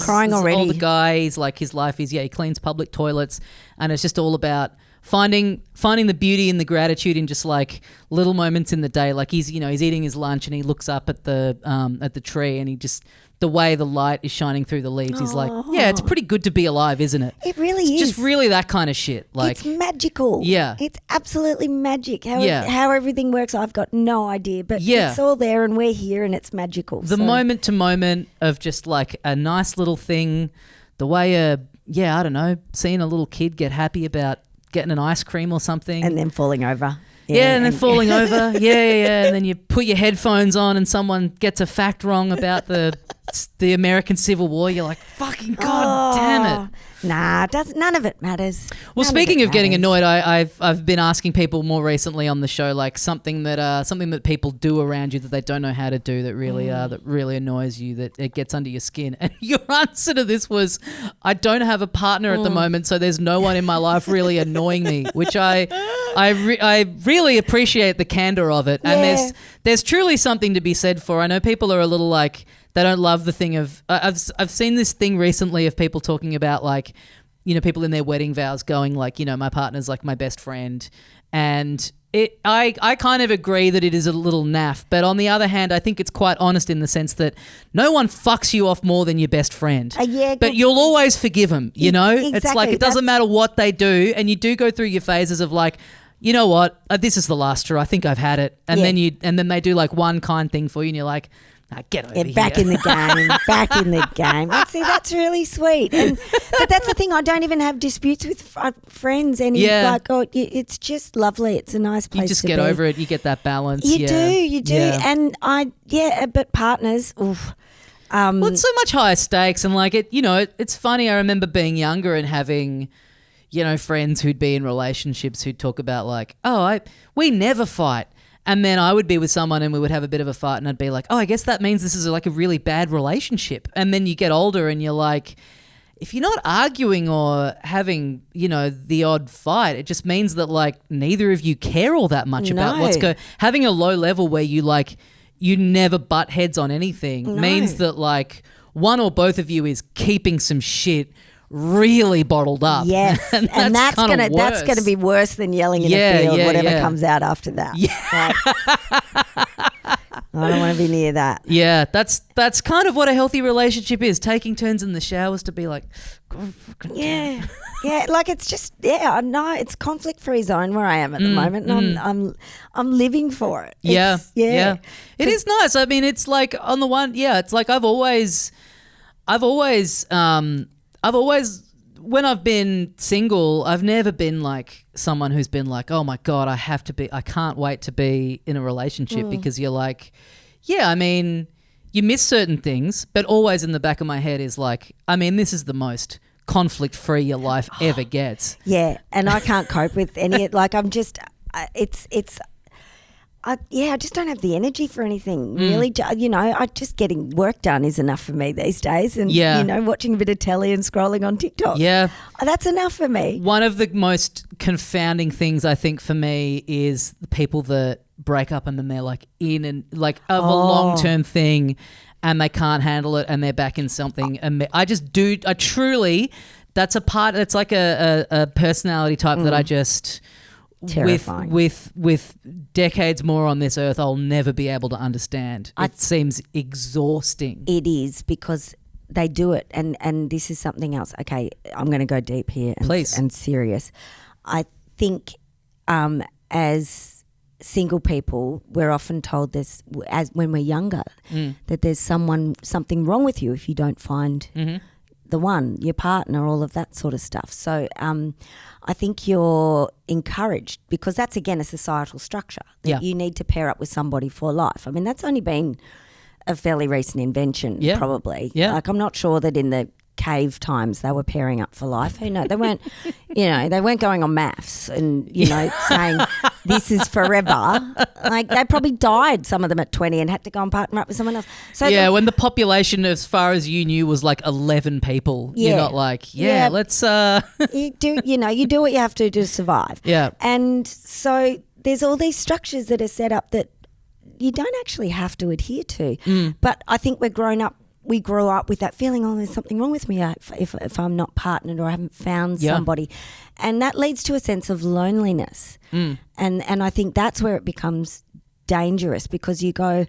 crying already. Older guy. He's like, his life is, he cleans public toilets and it's just all about finding the beauty and the gratitude in just like little moments in the day. Like he's eating his lunch and he looks up at the tree and he just, the way the light is shining through the leaves, he's like, it's pretty good to be alive, isn't it? It really is. Just really that kind of shit. Like, it's magical. Yeah. It's absolutely magic. How everything works, I've got no idea. But it's all there and we're here and it's magical. The moment to moment of just like a nice little thing, the way I don't know, seeing a little kid get happy about getting an ice cream or something. And then falling over. And then falling over. And then you put your headphones on and someone gets a fact wrong about the the American Civil War, you're like, fucking god damn it. Nah, none of it matters. Well, None speaking of getting matters. annoyed, I've been asking people more recently on the show, like something that people do around you that they don't know how to do that really annoys you, that it gets under your skin. And your answer to this was, I don't have a partner at the moment, so there's no one in my life really annoying me, which I really appreciate the candor of it. And Yeah. there's truly something to be said for. I know people are a little like, they don't love the thing of I've seen this thing recently of people talking about like, you know, people in their wedding vows going like, you know, my partner's like my best friend, and I kind of agree that it is a little naff, but on the other hand, I think it's quite honest in the sense that no one fucks you off more than your best friend. Yeah, but you'll always forgive them, you know? Exactly. It's like it doesn't matter what they do, and you do go through your phases of like, you know what, this is the last straw. I think I've had it, and then they do like one kind thing for you, and you're like, get over here. Back in the game. Back in the game. See, that's really sweet. But that's the thing. I don't even have disputes with friends. It's just lovely. It's a nice place to be. You just get over it. You get that balance. You do. Yeah. And but partners, oof. Well, it's so much higher stakes, and like it, you know, it's funny. I remember being younger and having, you know, friends who'd be in relationships who'd talk about like, we never fight. And then I would be with someone and we would have a bit of a fight, and I'd be like, I guess that means this is like a really bad relationship. And then you get older and you're like, if you're not arguing or having, you know, the odd fight, it just means that like neither of you care all that much about what's going. Having a low level where you like, you never butt heads on anything means that like one or both of you is keeping some shit really bottled up. Yes, and that's gonna be worse than yelling in a field. Whatever comes out after that. Yeah. I don't want to be near that. Yeah, that's kind of what a healthy relationship is. Taking turns in the showers to be like, yeah, like it's just I know it's conflict-free zone where I am at the moment, and I'm living for it. Yeah. It is nice. I mean, it's like on the one, it's like I've always when I've been single, I've never been like someone who's been like, oh my God, I can't wait to be in a relationship, because you're like, I mean, you miss certain things, but always in the back of my head is like, I mean, this is the most conflict-free your life ever gets. Yeah, and I can't cope with any, like I'm just, I just don't have the energy for anything, really. You know, just getting work done is enough for me these days. And, you know, watching a bit of telly and scrolling on TikTok. Yeah. That's enough for me. One of the most confounding things, I think, for me is the people that break up and then they're like in and like of a long-term thing and they can't handle it and they're back in something. And I truly, that's a part, it's like a personality type that I just... Terrifying. With decades more on this earth, I'll never be able to understand. It seems exhausting. It is, because they do it, and this is something else. Okay, I'm going to go deep here and serious. I think as single people, we're often told this as when we're younger that there's something wrong with you if you don't find the one, your partner, all of that sort of stuff. So I think you're encouraged, because that's, again, a societal structure that you need to pair up with somebody for life. I mean, that's only been a fairly recent invention, probably. Yeah. Like, I'm not sure that in the cave times they were pairing up for life. Who knows? They weren't, they weren't going on maths and, saying this is forever. Like, they probably died, some of them at 20, and had to go and partner up with someone else. So when the population, as far as you knew, was like 11 people, you're not like, let's... You do what you have to do to survive. Yeah. And so there's all these structures that are set up that you don't actually have to adhere to. But I think we grow up with that feeling, there's something wrong with me if I'm not partnered or I haven't found somebody. And that leads to a sense of loneliness. And I think that's where it becomes dangerous, because you go,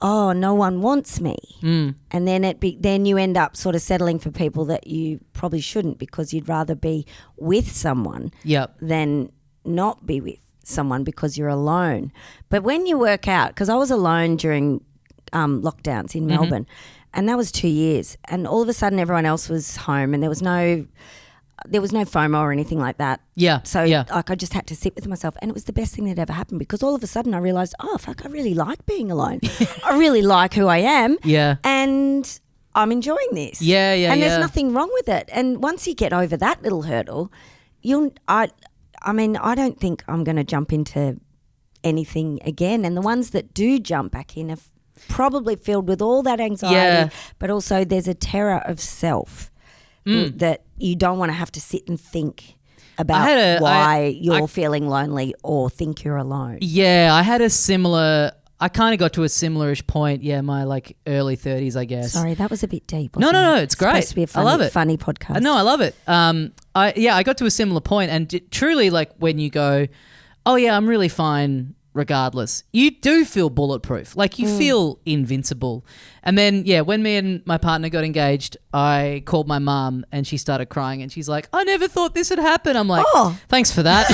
no one wants me. And then you end up sort of settling for people that you probably shouldn't, because you'd rather be with someone than not be with someone because you're alone. But when you work out, because I was alone during lockdowns in Melbourne, and that was 2 years, and all of a sudden everyone else was home and there was no FOMO or anything like that. So like I just had to sit with myself, and it was the best thing that ever happened, because all of a sudden I realised, I really like being alone. I really like who I am. Yeah. And I'm enjoying this. Yeah, yeah, and yeah. there's nothing wrong with it. And once you get over that little hurdle, I don't think I'm going to jump into anything again. And the ones that do jump back in are probably filled with all that anxiety, but also there's a terror of self that you don't want to have to sit and think about why you're feeling lonely or think you're alone. Yeah, I kind of got to a similarish point, my like early 30s, I guess. Sorry, that was a bit deep. No, it's great. Supposed to be a funny, I love it. Funny podcast. No, I love it. I got to a similar point, and truly, like when you go, oh yeah, I'm really fine regardless, you do feel bulletproof. Like you feel invincible. And then, when me and my partner got engaged, I called my mum and she started crying and she's like, I never thought this would happen. I'm like, thanks for that.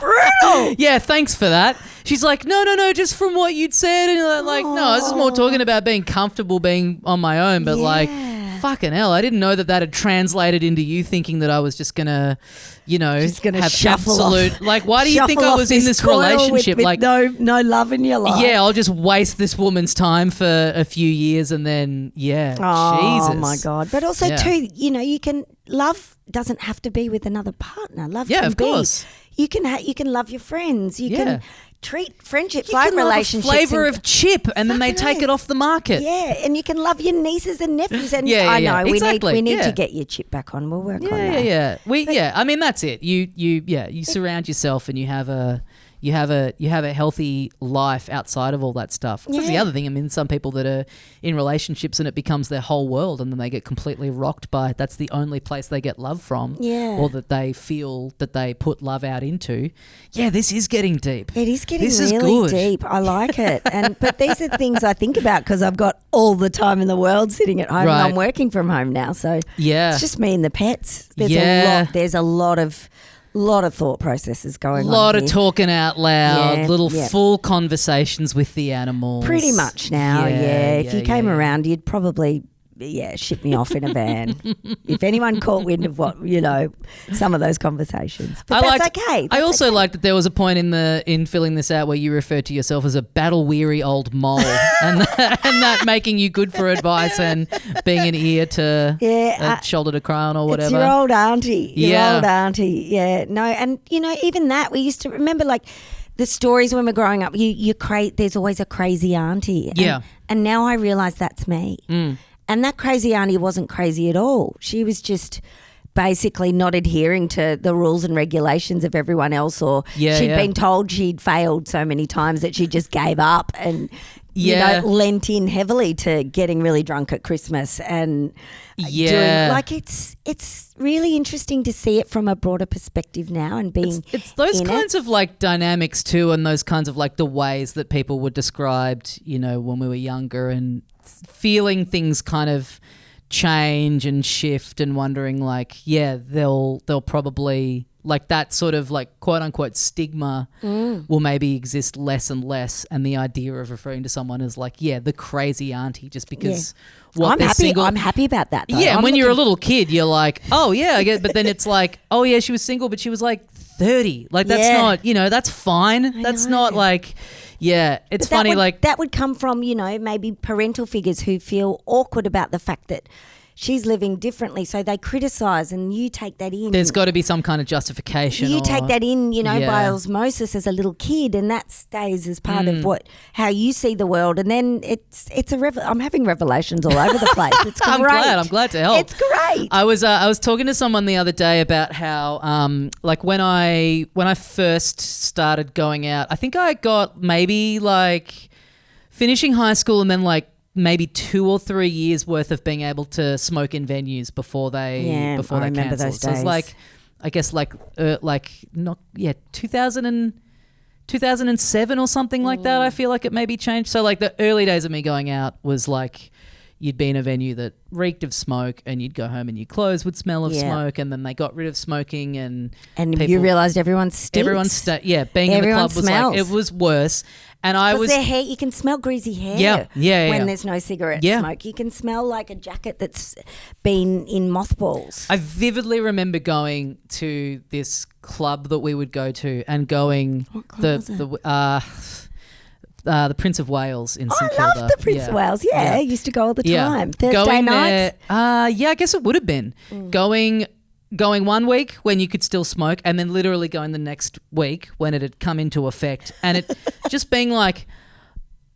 Brutal. Yeah, thanks for that. She's like, no, just from what you'd said. And I'm like, no, this is more talking about being comfortable being on my own. But like, fucking hell, I didn't know that had translated into you thinking that I was just going to, have absolute off. Like, why do you think I was in this relationship? With like no love in your life. Yeah, I'll just waste this woman's time for a few years and then, Jesus. Oh my God. But also too, love doesn't have to be with another partner. Love can of be. Course. You can love your friends. You can treat friendships like love relationships. A flavour of chip and then they take it off the market. Yeah, and you can love your nieces and nephews. And I know we need to get your chip back on. We'll work on that. Yeah. I mean, that's it. You surround yourself and you have a healthy life outside of all that stuff. That's the other thing. I mean, some people that are in relationships and it becomes their whole world and then they get completely rocked by it. That's the only place they get love from. Yeah. Or that they feel that they put love out into. Yeah, this is getting deep. It is getting really deep. I like it. But these are things I think about because I've got all the time in the world sitting at home and I'm working from home now. So it's just me and the pets. There's a lot of thought processes going on. A lot of talking out loud, full conversations with the animals. Pretty much now, If you came around, you'd probably, ship me off in a van. If anyone caught wind of what, some of those conversations. But that's okay. I also liked that there was a point in filling this out where you referred to yourself as a battle-weary old mole and that making you good for advice and being an ear to a shoulder to cry on or whatever. It's your old auntie. Old auntie. Yeah. No, and, even that, we used to remember like the stories when we're growing up, there's always a crazy auntie. And now I realise that's me. And that crazy auntie wasn't crazy at all. She was just basically not adhering to the rules and regulations of everyone else, or she'd been told she'd failed so many times that she just gave up and lent in heavily to getting really drunk at Christmas and doing, it's really interesting to see it from a broader perspective now and being it's those kinds of like dynamics too, and those kinds of like the ways that people were described, when we were younger, and feeling things kind of change and shift and wondering like, they'll probably like that sort of like quote unquote stigma will maybe exist less and less, and the idea of referring to someone as like, the crazy auntie just because I'm happy about that though. Yeah, and when you're a little kid you're like, oh yeah, I get, but then it's like, oh yeah, she was single but she was like 30. Like that's not, that's fine. That's not like, it's funny like that would come from, maybe parental figures who feel awkward about the fact that she's living differently, so they criticise, and you take that in. There's got to be some kind of justification. You take that in, by osmosis as a little kid, and that stays as part of how you see the world. And then I'm having revelations all over the place. It's great. I'm glad to help. It's great. I was talking to someone the other day about how like when I first started going out, I think I got maybe like finishing high school and then like maybe 2 or 3 years worth of being able to smoke in venues before they remember cancelled. those days. So it's like, I guess 2007 or something like that. I feel like it maybe changed. So like the early days of me going out was like you'd be in a venue that reeked of smoke and you'd go home and your clothes would smell of smoke, and then they got rid of smoking and you realised everyone stinks. Being in the club was like, it was worse. And their hair, you can smell greasy hair when there's no cigarette smoke. You can smell like a jacket that's been in mothballs. I vividly remember going to this club that we would go to and going the Prince of Wales in St I Kilda. love the Prince of Wales. Yeah, I used to go all the time. Thursday Going nights. I guess it would have been going 1 week when you could still smoke, and then literally going the next week when it had come into effect, and it just being like,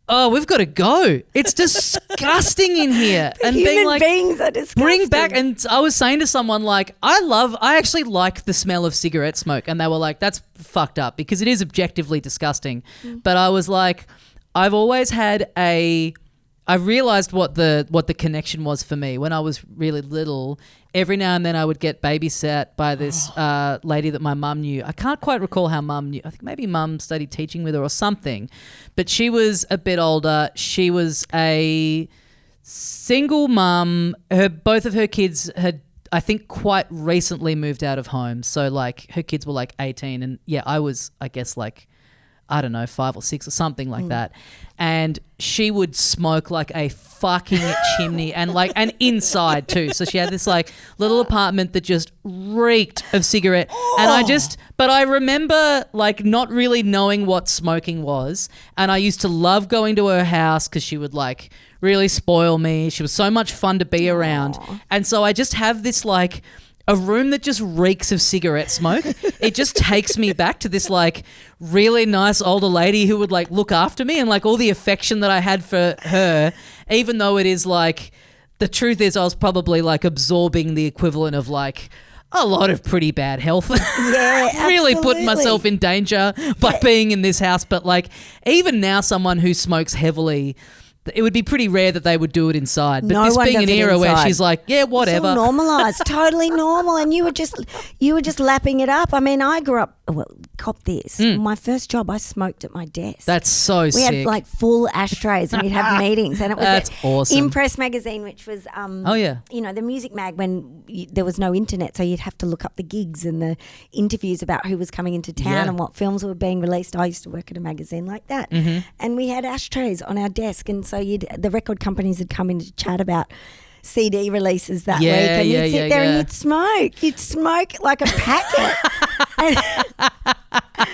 oh, we've got to go. It's disgusting in here. And Human being like, beings are disgusting. bring back. And I was saying to someone like, I actually like the smell of cigarette smoke, and they were like, that's fucked up because it is objectively disgusting. But I was like, I've always had I realized what the connection was for me when I was really little. Every now and then I would get babysat by this lady that my mum knew. I can't quite recall how mum knew. I think maybe mum studied teaching with her or something. But she was a bit older. She was a single mum. Both of her kids had, I think, quite recently moved out of home. So like her kids were like 18, and yeah, I was, I guess, like, I don't know, 5 or 6 or something like that. And she would smoke like a fucking chimney, and inside too. So she had this like little apartment that just reeked of cigarette. And but I remember like not really knowing what smoking was. And I used to love going to her house because she would like really spoil me. She was so much fun to be around. And so I just have this like a room that just reeks of cigarette smoke. It just takes me back to this like really nice older lady who would like look after me, and like all the affection that I had for her, even though it is like, the truth is I was probably like absorbing the equivalent of like a lot of pretty bad health. Yeah, really put absolutely. myself in danger by being in this house. But like even now, someone who smokes heavily, it would be pretty rare that they would do it inside. But No this one being does an it era where inside. she's like, yeah, whatever. It's all normalised, totally normal, and you were just lapping it up. I mean, I grew up. Well, cop this. My first job, I smoked at my desk. That's so we sick. had like full ashtrays, and we'd have meetings, and it was That's awesome. Impress magazine, which was the music mag when there was no internet, so you'd have to look up the gigs and the interviews about who was coming into town and what films were being released. I used to work at a magazine like that, and we had ashtrays on our desk, and so the record companies had come in to chat about CD releases that week, and you'd sit there and you'd smoke like a packet. and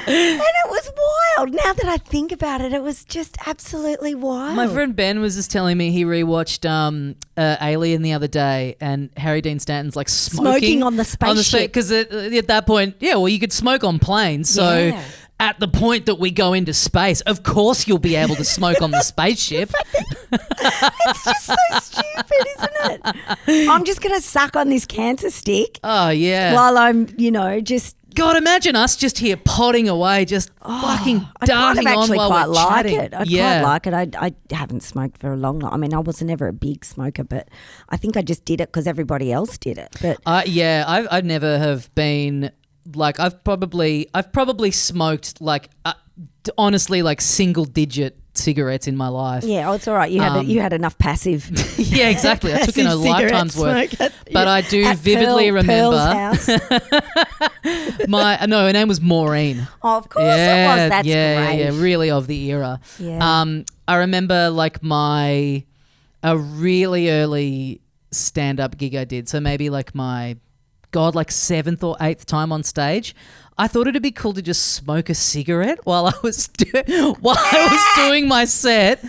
it was wild. Now that I think about it, it was just absolutely wild. My friend Ben was just telling me he rewatched Alien the other day, and Harry Dean Stanton's like smoking on the spaceship. Because at that point, you could smoke on planes. So at the point that we go into space, of course you'll be able to smoke on the spaceship. It's just so stupid, isn't it? I'm just going to suck on this cancer stick. Oh, yeah. While I'm, just... God, imagine us just here potting away, just fucking darting on while we're chatting. I quite like it. I haven't smoked for a long time. I mean, I was never a big smoker, but I think I just did it because everybody else did it. But I never have been like, I've probably smoked like honestly like single digit cigarettes in my life. Yeah, it's all right. You had enough passive. Yeah, exactly. I took in a lifetime's worth. But I do Pearl's vividly remember house. her name was Maureen. Oh, of course it was. That's great. Yeah, really of the era. Yeah. I remember like a really early stand-up gig I did. So maybe like my 7th or 8th time on stage. I thought it'd be cool to just smoke a cigarette while I was doing my set.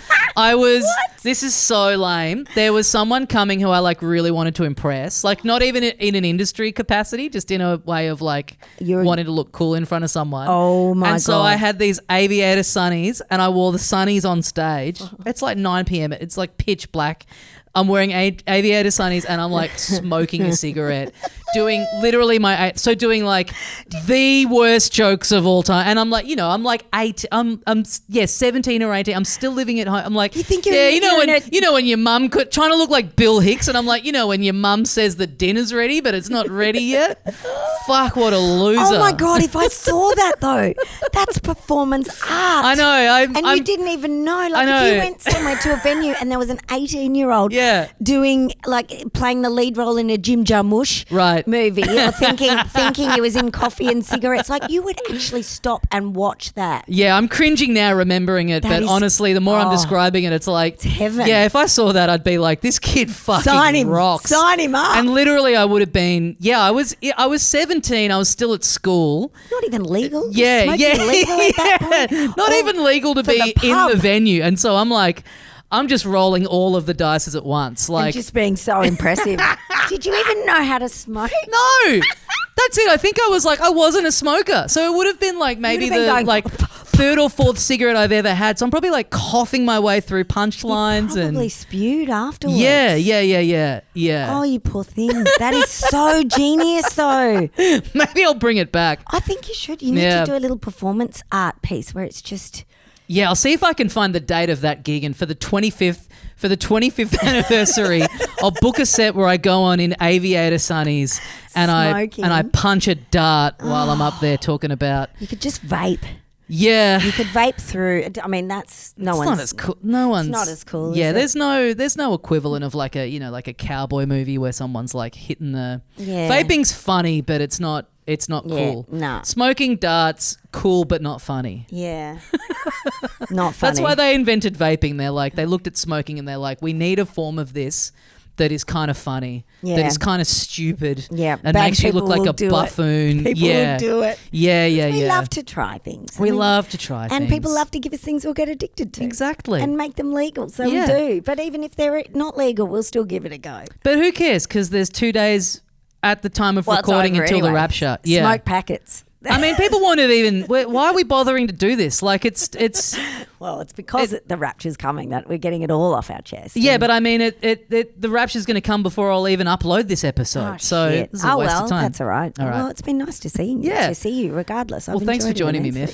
This is so lame. There was someone coming who I like really wanted to impress, like not even in an industry capacity, just in a way of like wanting to look cool in front of someone. Oh my God. And so I had these aviator sunnies, and I wore the sunnies on stage. It's like 9 p.m. It's like pitch black. I'm wearing aviator sunnies, and I'm like smoking a cigarette, doing literally doing like the worst jokes of all time. And I'm like, I'm like 17 or 18. I'm still living at home. I'm like, you think you're when your mum trying to look like Bill Hicks, and I'm like, when your mum says that dinner's ready, but it's not ready yet. Fuck, what a loser. Oh my God, if I saw that though, that's performance art. I know. You didn't even know. Like I know. if you went somewhere to a venue and there was an 18-year-old doing like playing the lead role in a Jim Jarmusch right. movie or thinking it was in Coffee and Cigarettes. Like, you would actually stop and watch that. Yeah, I'm cringing now remembering it, but honestly, the more I'm describing it, it's like, it's heaven. Yeah, if I saw that, I'd be like, this kid fucking rocks. Sign him up. And literally, I would have been. Yeah, I was 17. I was still at school. Not even legal. Yeah, Smoking legal at that point? Not even legal to be in the venue, and so I'm like, I'm just rolling all of the dices at once, like and just being so impressive. Did you even know how to smoke? No, that's it. I think I wasn't a smoker, so it would have been like maybe the third or fourth cigarette I've ever had. So I'm probably like coughing my way through punchlines and probably spewed afterwards. Yeah. Oh, you poor thing. That is so genius, though. Maybe I'll bring it back. I think you should. You need to do a little performance art piece where it's just. Yeah, I'll see if I can find the date of that gig, and for the 25th anniversary, I'll book a set where I go on in aviator sunnies and I punch a dart while I'm up there talking about. You could just vape. Yeah, you could vape through. I mean, that's not as cool. No one's. It's not as cool. Yeah, there's no equivalent of like a cowboy movie where someone's like hitting the. Yeah. Vaping's funny, but it's not cool. No. Smoking darts, cool but not funny. Yeah. Not funny. That's why they invented vaping. They looked at smoking and they're like, we need a form of this that is kind of funny, that is kind of stupid, and makes you look like a buffoon. People will do it. Yeah. We love to try things. We love to try things. And people love to give us things we'll get addicted to. Exactly. And make them legal, so we do. But even if they're not legal, we'll still give it a go. But who cares? Because there's 2 days at the time of recording until the Rapture. Yeah. Smoke packets. I mean, people won't have even. Why are we bothering to do this? Like, it's. Well, it's because the Rapture's coming that we're getting it all off our chest. Yeah, but I mean, the Rapture's going to come before I'll even upload this episode. So shit. this is a waste of time. That's all right. Well, it's been nice to see you. Yeah, to see you regardless. Well, thanks for joining me, Miff.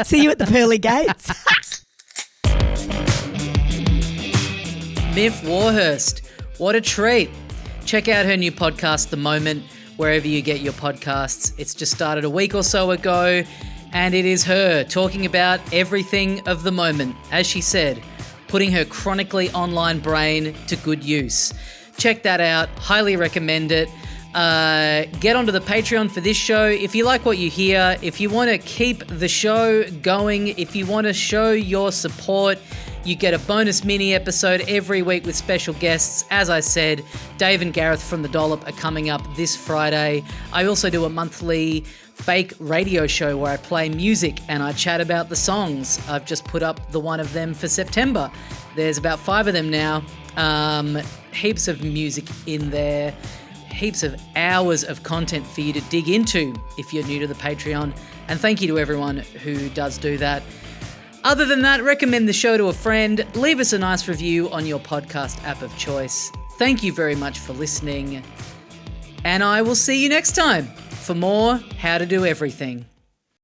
See you at the pearly gates. Miff WARHURST, what a treat! Check out her new podcast, The Moment, wherever you get your podcasts. It's just started a week or so ago, and it is her talking about everything of the moment. As she said, putting her chronically online brain to good use. Check that out. Highly recommend it. Get onto the Patreon for this show. If you like what you hear, if you want to keep the show going, if you want to show your support, you get a bonus mini episode every week with special guests. As I said, Dave and Gareth from The Dollop are coming up this Friday. I also do a monthly fake radio show where I play music and I chat about the songs. I've just put up the one of them for September. There's about 5 of them now. Heaps of music in there. Heaps of hours of content for you to dig into if you're new to the Patreon. And thank you to everyone who does do that. Other than that, recommend the show to a friend. Leave us a nice review on your podcast app of choice. Thank you very much for listening. And I will see you next time for more How to Do Everything.